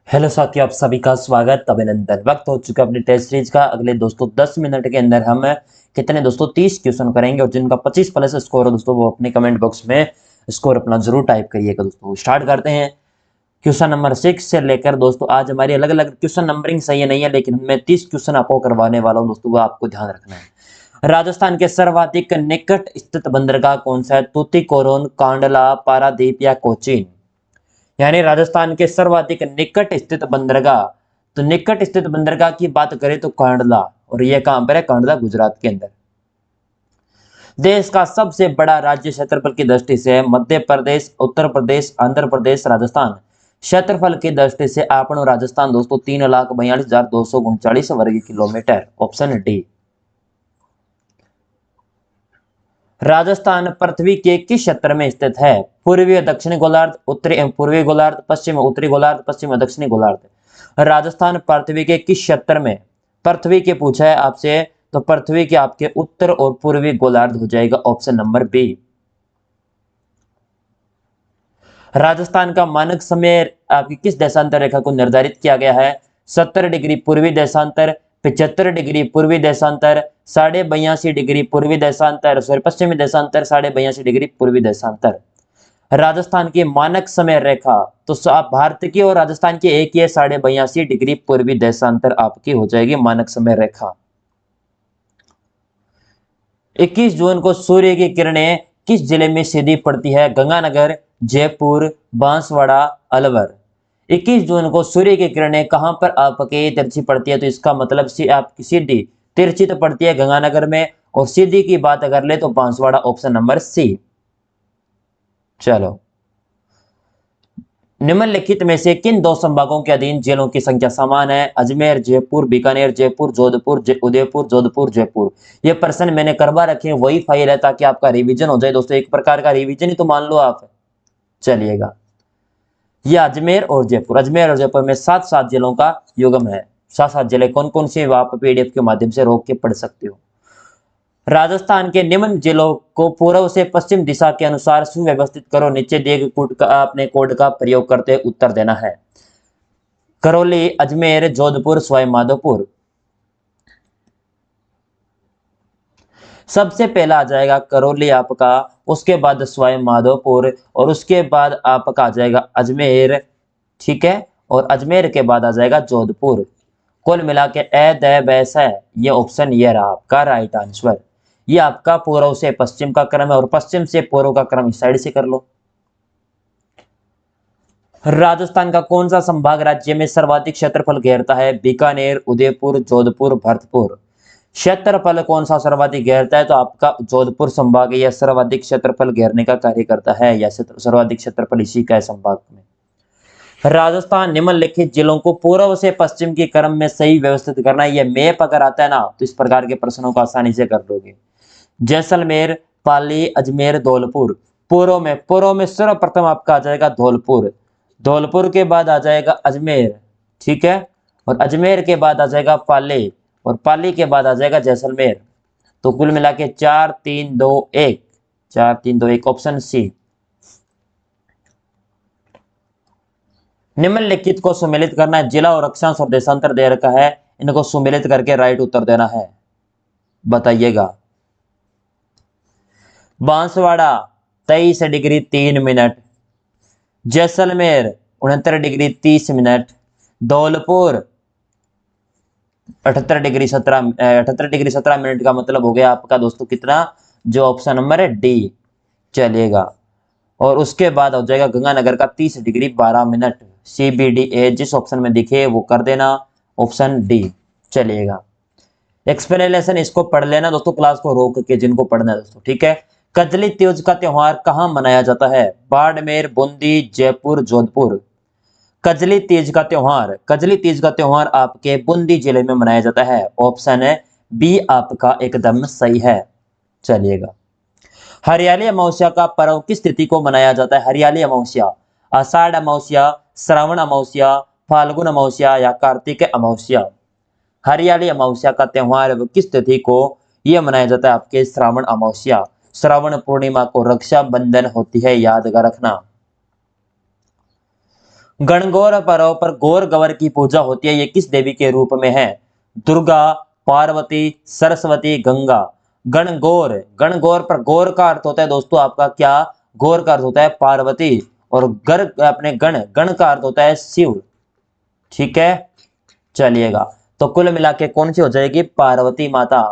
Hello साथियों, आप सभी का स्वागत अभिनंदन। वक्त हो चुका अपनी टेस्ट सीरीज का। अगले दोस्तों 10 मिनट के अंदर हम कितने दोस्तों 30 क्वेश्चन करेंगे और जिनका 25 प्लस स्कोर है दोस्तों वो अपने कमेंट बॉक्स में स्कोर अपना जरूर टाइप करिएगा। दोस्तों स्टार्ट करते हैं क्वेश्चन नंबर 6 से लेकर। दोस्तों आज हमारी अलग अलग क्वेश्चन नंबरिंग सही नहीं है, लेकिन मैं 30 क्वेश्चन आपको करवाने वाला हूँ दोस्तों, वो आपको ध्यान रखना है। राजस्थान के सर्वाधिक निकट स्थित बंदरगाह कौन सा है? तूतीकोरिन, कांडला, पारादीप या कोचीन? यानी राजस्थान के सर्वाधिक निकट स्थित बंदरगाह। तो निकट स्थित बंदरगाह की बात करें तो कांडला, और यह कहां पर है? कांडला गुजरात के अंदर। देश का सबसे बड़ा राज्य क्षेत्रफल की दृष्टि से मध्य प्रदेश, उत्तर प्रदेश, आंध्र प्रदेश, राजस्थान। क्षेत्रफल की दृष्टि से आपण राजस्थान दोस्तों 3,42,239 वर्ग किलोमीटर। Option D. राजस्थान पृथ्वी के किस क्षेत्र में स्थित है? पूर्वी दक्षिणी गोलार्ध, उत्तरी पूर्वी गोलार्ध, पश्चिम उत्तरी गोलार्ध, पश्चिम दक्षिणी गोलार्ध। राजस्थान पृथ्वी के किस क्षेत्र में? पृथ्वी के पूछा है आपसे, तो पृथ्वी के आपके उत्तर और पूर्वी गोलार्ध हो जाएगा। Option number B. राजस्थान का मानक समय आपकी किस देशांतर रेखा को निर्धारित किया गया है? 70 डिग्री पूर्वी देशांतर, 75 डिग्री पूर्वी देशांतर, 82.5 डिग्री पूर्वी देशांतर, सॉरी पश्चिमी देशांतर, 82.5 डिग्री पूर्वी देशांतर। राजस्थान की मानक समय रेखा, तो आप भारत की और राजस्थान की एक ही है, 82.5 डिग्री पूर्वी देशांतर आपकी हो जाएगी मानक समय रेखा। 21 जून को सूर्य की किरणें किस जिले में सीधी पड़ती है? गंगानगर, जयपुर, बांसवाड़ा, अलवर। 21 जून को सूर्य की किरणें कहां पर आपके तिरछी पड़ती है? तो इसका मतलब आपकी सीधी तिरछी तो पड़ती है गंगानगर में, और सीधी की बात अगर ले तो बांसवाड़ा। Option number C. चलो, निम्नलिखित में से किन दो संभागों के अधीन जिलों की संख्या समान है? अजमेर, जयपुर, बीकानेर, जयपुर, जोधपुर, उदयपुर, जोधपुर, जयपुर। ये प्रश्न मैंने करवा रखे हैं, वही फाइल है ताकि आपका रिवीजन हो जाए दोस्तों। एक प्रकार का रिवीजन ही तो मान लो आप। चलिएगा, ये अजमेर और जयपुर, अजमेर और जयपुर में 7 जिलों का युगम है। 7 जिले कौन कौन से आप पीडीएफ के माध्यम से रोक के पढ़ सकते हो। राजस्थान के निम्न जिलों को पूर्व से पश्चिम दिशा के अनुसार सुव्यवस्थित करो। नीचे दिए गए कोड का अपने कोड का प्रयोग करते हुए उत्तर देना है। करौली, अजमेर, जोधपुर, सवाई माधोपुर। सबसे पहला आ जाएगा करौली आपका, उसके बाद सवाई माधोपुर, और उसके बाद आपका आ जाएगा अजमेर। ठीक है, और अजमेर के बाद आ जाएगा जोधपुर। कुल मिला के ए द बैस है, ये ऑप्शन ये रहा आपका राइट आंसर। ये आपका पूर्व से पश्चिम का क्रम है, और पश्चिम से पूर्व का क्रम इस साइड से कर लो। राजस्थान का कौन सा संभाग राज्य में सर्वाधिक क्षेत्रफल घेरता है? बीकानेर, उदयपुर, जोधपुर, भरतपुर। क्षेत्रफल कौन सा सर्वाधिक घेरता है? तो आपका जोधपुर संभाग यह सर्वाधिक क्षेत्रफल घेरने का कार्य करता है, या सर्वाधिक क्षेत्रफल इसी का है संभाग में। राजस्थान निम्नलिखित जिलों को पूर्व से पश्चिम के क्रम में सही व्यवस्थित करना है। यह मैप अगर आता है ना तो इस प्रकार के प्रश्नों को आसानी से कर लोगे। जैसलमेर, पाली, अजमेर, धौलपुर। पूर्व में सर्वप्रथम आपका आ जाएगा धौलपुर। धौलपुर के बाद आ जाएगा अजमेर। ठीक है, और अजमेर के बाद आ जाएगा पाली, और पाली के बाद आ जाएगा जैसलमेर। तो कुल मिला के 4 3 2 1, 4 3 2 1, ऑप्शन सी। निम्नलिखित को सुमेलित करना है। जिला और अक्षांश और देशांतर दे रखा है, इनको सुमेलित करके राइट उत्तर देना है। बताइएगा। Banswara 23 degree 3 minute, Jaisalmer 69 degree 30 minute, Dholpur 78 degree 17 minute का मतलब हो गया आपका दोस्तों कितना? जो ऑप्शन नंबर है डी। चलिएगा, और उसके बाद हो जाएगा गंगानगर का 30 डिग्री 12 मिनट। CBDA जिस ऑप्शन में दिखे वो कर देना, ऑप्शन डी। चलिएगा, एक्सप्लेनेशन इसको पढ़ लेना दोस्तों, क्लास को रोक के जिनको पढ़ना है दोस्तों। ठीक है, कजली तीज का त्योहार कहां मनाया जाता है? बाड़मेर, बूंदी, जयपुर, जोधपुर। कजली तीज का त्योहार आपके बूंदी जिले में मनाया जाता है। ऑप्शन है बी आपका एकदम सही है। चलिएगा, हरियाली अमावस्या का पर्व किस तिथि को मनाया जाता है? हरियाली अमावस्या, आषाढ़ अमावस्या, श्रावण अमावस्या, फाल्गुन अमावस्या या कार्तिक अमावस्या। हरियाली अमावस्या का त्योहार किस तिथि को यह मनाया जाता है? आपके श्रावण अमावस्या। श्रावण पूर्णिमा को रक्षाबंधन होती है, याद कर रखना। गणगौर पर्व पर गौर गवर की पूजा होती है, ये किस देवी के रूप में है? दुर्गा, पार्वती, सरस्वती, गंगा। गणगौर, गणगौर पर गौर का अर्थ होता है दोस्तों आपका क्या? गौर का अर्थ होता है पार्वती, और गर अपने गण, गण का अर्थ होता है शिव। ठीक है, चलिएगा, तो कुल मिला के कौन सी हो जाएगी? पार्वती माता,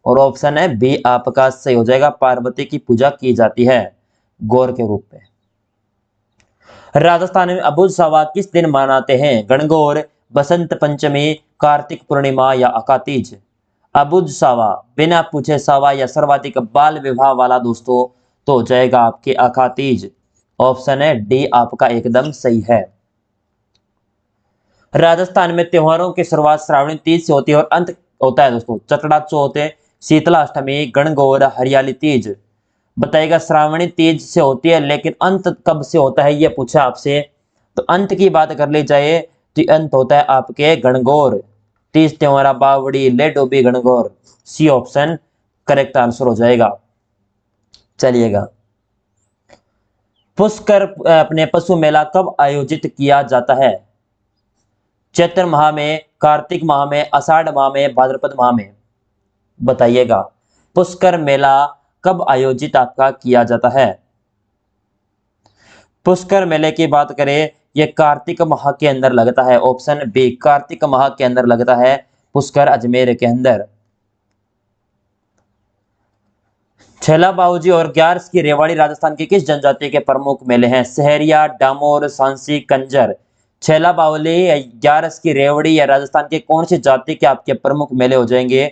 और ऑप्शन है बी आपका सही हो जाएगा। पार्वती की पूजा की जाती है गौर के रूप में। राजस्थान में अबुझ सावा किस दिन मनाते हैं? गणगौर, बसंत पंचमी, कार्तिक पूर्णिमा या अकातीज? अबुझ सावा, बिना पूछे सावा या सर्वाधिक बाल विवाह वाला दोस्तों, तो हो जाएगा आपके अकातीज। ऑप्शन है डी आपका एकदम सही है। राजस्थान में त्योहारों की शुरुआत श्रावणी तीज से होती है और अंत होता है दोस्तों चतड़ा चौथ, शीतला अष्टमी, गणगौर, हरियाली तीज। बताइएगा, श्रावणी तीज से होती है, लेकिन अंत कब से होता है ये पूछा आपसे, तो अंत की बात कर ली जाए तो अंत होता है आपके गणगौर तीज त्योहारा बावड़ी ले डोबी Gangaur. C option correct answer हो जाएगा। चलिएगा, पुष्कर अपने पशु मेला कब आयोजित किया जाता है? चैत्र माह में, कार्तिक माह में, आषाढ़ माह में, भाद्रपद माह में? बताइएगा, पुष्कर मेला कब आयोजित आपका किया जाता है? पुष्कर मेले की बात करें, यह कार्तिक माह के अंदर लगता है। ऑप्शन बी, कार्तिक माह के अंदर लगता है पुष्कर, अजमेर के अंदर। छेला बाबूजी और ग्यारस की रेवाड़ी राजस्थान की किस जनजाति के प्रमुख मेले हैं? सहरिया, डामोर, सांसी, कंजर। छेला बावली, ग्यारस की रेवड़ी या राजस्थान के कौन सी जाति के आपके प्रमुख मेले हो जाएंगे?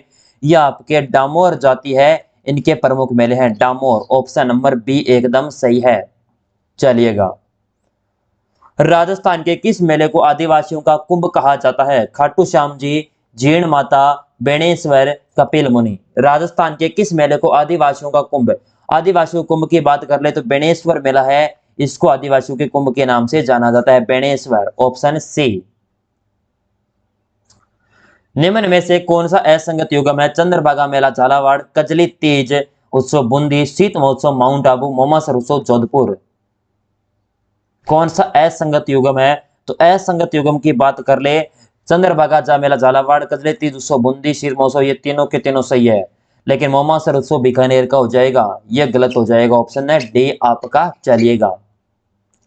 ये आपके डामोर जाति है, इनके प्रमुख मेले हैं डामोर। ऑप्शन नंबर बी एकदम सही है। चलिएगा, राजस्थान के किस मेले को आदिवासियों का कुंभ कहा जाता है? खाटू श्याम जी, जीण माता, बेणेश्वर, कपिल मुनि। राजस्थान के किस मेले को आदिवासियों का कुंभ, आदिवासियों कुंभ की बात कर ले तो बेणेश्वर मेला है, इसको आदिवासियों के कुंभ के नाम से जाना जाता है, बेणेश्वर। Option C. निम्न में से कौन सा असंगत युगम है? चंद्रभागा मेला झालावाड़, कजली तीज उत्सव बूंदी, शीत महोत्सव माउंट आबू, मोमासर उत्सव जोधपुर। कौन सा असंगत युगम है? तो असंगत युगम की बात कर ले, चंद्रभागा जा मेला झालावाड़, कजली तीज उत्सव बूंदी, शीत महोत्सव, ये तीनों के तीनों सही है, लेकिन मोमासर उत्सव बीकानेर का हो जाएगा, यह गलत हो जाएगा। ऑप्शन है डी आपका। चलिएगा,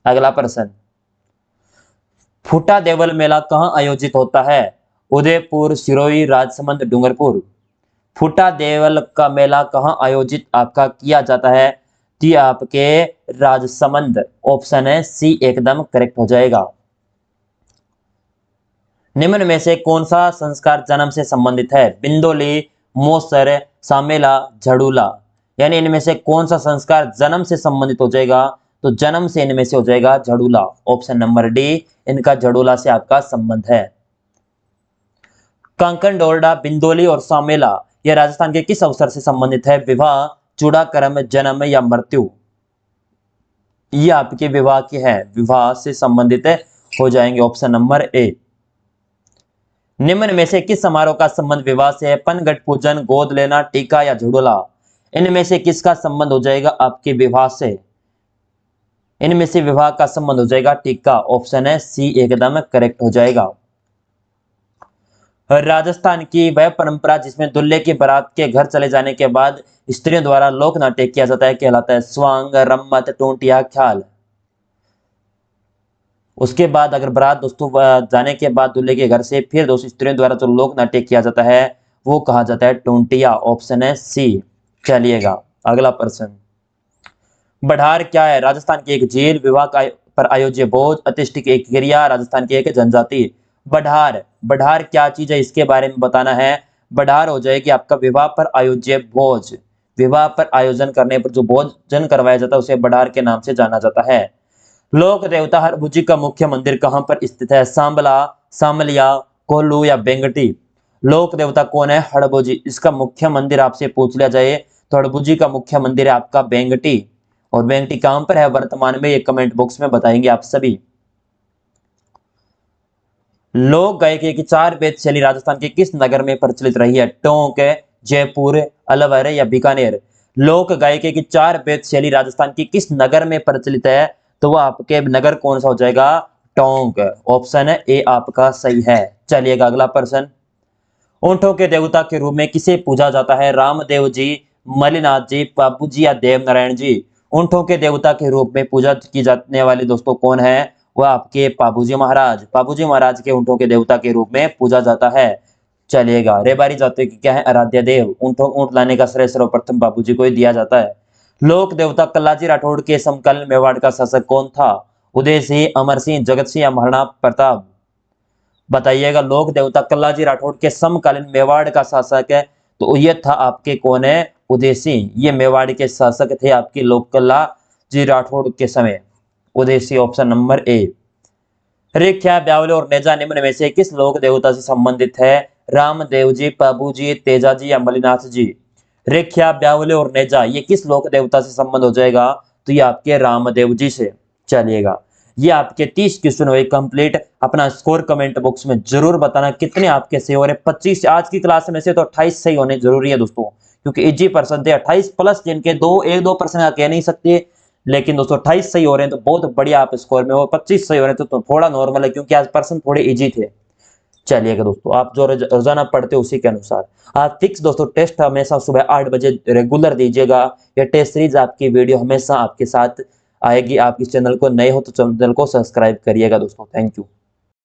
अगला प्रश्न, फूटा देवल मेला कहाँ आयोजित होता है? उदयपुर, सिरोही, राजसमंद, डूंगरपुर। फूटा देवल का मेला कहाँ आयोजित आपका किया जाता है? तो आपके राजसमंद। ऑप्शन है सी एकदम करेक्ट हो जाएगा। निम्न में से कौन सा संस्कार जन्म से संबंधित है? बिंदोली, मोसर, सामेला, झड़ूला। यानी इनमें से कौन सा संस्कार जन्म से संबंधित हो जाएगा? तो जन्म से इनमें से हो जाएगा झड़ूला। ऑप्शन नंबर डी, इनका झड़ूला से आपका संबंध है। कांकन, डोरडा, बिंदोली और सामेला यह राजस्थान के किस अवसर से संबंधित है? विवाह, चूड़ाकर्म, जन्म या मृत्यु? ये आपके विवाह के हैं, विवाह से संबंधित हो जाएंगे। Option number A. निम्न में से किस समारोह का संबंध विवाह से है? पनघट पूजन, गोद लेना, टीका या झुड़ोला? इनमें से किसका संबंध हो जाएगा आपके विवाह से? इनमें से विवाह का संबंध हो जाएगा टीका। ऑप्शन है सी एकदम करेक्ट हो जाएगा। राजस्थान की वह परंपरा जिसमें दूल्हे की बारात के घर चले जाने के बाद स्त्रियों द्वारा लोक नाट्य किया जाता है कहलाता है स्वांग, रम्मत, टोंटिया, ख्याल। उसके बाद अगर बारात दोस्तों जाने के बाद दूल्हे के घर से फिर दोस्तों स्त्रियों द्वारा जो लोक नाट्य किया जाता है वो कहा जाता है टोंटिया। ऑप्शन है सी। चलिएगा, अगला प्रश्न, बढ़ार क्या है? राजस्थान की एक झील, विवाह पर आयोज्य भोज, अतिष्ठ की एक क्रिया, राजस्थान की एक जनजाति। बढ़ार, बढ़ार क्या चीज है इसके बारे में बताना है। बढ़ार हो जाएगी आपका विवाह पर आयोज्य भोज। विवाह पर आयोजन करने पर जो भोजन करवाया जाता है उसे बढ़ार के नाम से जाना जाता है। लोक देवता हरभुजी का मुख्य मंदिर कहां पर स्थित है? सांबला, सामलिया, कोल्लू या बेंगटी? लोक देवता कौन है? हड़बुजी। इसका मुख्य मंदिर आपसे पूछ लिया जाए तो हड़बुजी का मुख्य मंदिर है आपका बेंगटी। और बेंगटी कहां पर है वर्तमान में, ये कमेंट बॉक्स में बताएंगे आप सभी। लोक गायकी की 4 वेद शैली राजस्थान के किस नगर में प्रचलित रही है? टोंक, जयपुर, अलवर या बीकानेर? लोक गायकी की 4 वेद शैली राजस्थान की किस नगर में प्रचलित है? तो वह आपके नगर कौन सा हो जाएगा? टोंक। ऑप्शन है ए आपका सही है। चलिएगा अगला प्रश्न। ऊंटों के देवता के रूप में किसे पूजा जाता है? रामदेव जी, मलिनाथ जी, बाबू जी या देव नारायण जी? ऊंटों के देवता के रूप में पूजा की जाने वाली दोस्तों कौन है? वह आपके बाबूजी महाराज। बाबूजी महाराज के ऊंटों के देवता के रूप में पूजा जाता है। चलिएगा रेबारी जाति की क्या है? आराध्य देव। ऊंट लाने का श्रेय सर्वप्रथम बाबूजी को ही दिया जाता है। लोक देवता कल्लाजी राठौड़ के समकालीन मेवाड़ का शासक कौन था? उदय सिंह, अमर सिंह, जगत सिंह या महाराणा प्रताप? बताइएगा। लोक देवता कल्लाजी राठौड़ के समकालीन मेवाड़ का शासक है तो ये था आपके कौन है? उदय सिंह। ये मेवाड़ के शासक थे आपके लोक कल्लाजी राठौड़ के समय। Uday Singh option number A. रेख्या, ब्यावले और नेजा निम्न में से किस लोक देवता से संबंधित है? रामदेव जी, बाबू जी, तेजा जी या मलिनाथ जी? रेख्या, ब्यावले और नेजा ये किस लोक देवता से संबंध हो जाएगा? तो ये आपके रामदेव जी से। चलिएगा ये आपके 30 क्वेश्चन हुए कंप्लीट। अपना स्कोर कमेंट बॉक्स में जरूर बताना कितने आपके सही हो रहे। 25 आज की क्लास में से तो 28 सही होने जरूरी है दोस्तों, क्योंकि इजी पर्सन थे। 28 प्लस जिनके 1-2% कह नहीं सकते, लेकिन दोस्तों 28 सही हो रहे हैं तो बहुत बढ़िया आप स्कोर में हो। 25 सही हो रहे हैं तो थोड़ा नॉर्मल है, क्योंकि आज पर्सन थोड़े इजी थे। चलिएगा दोस्तों, आप जो रोजाना पढ़ते हो उसी के अनुसार आप फिक्स दोस्तों टेस्ट हमेशा सुबह 8 बजे रेगुलर दीजिएगा। ये टेस्ट सीरीज आपकी वीडियो हमेशा आपके साथ आएगी। आप इस चैनल को नए हो तो चैनल को सब्सक्राइब करिएगा दोस्तों। Thank you.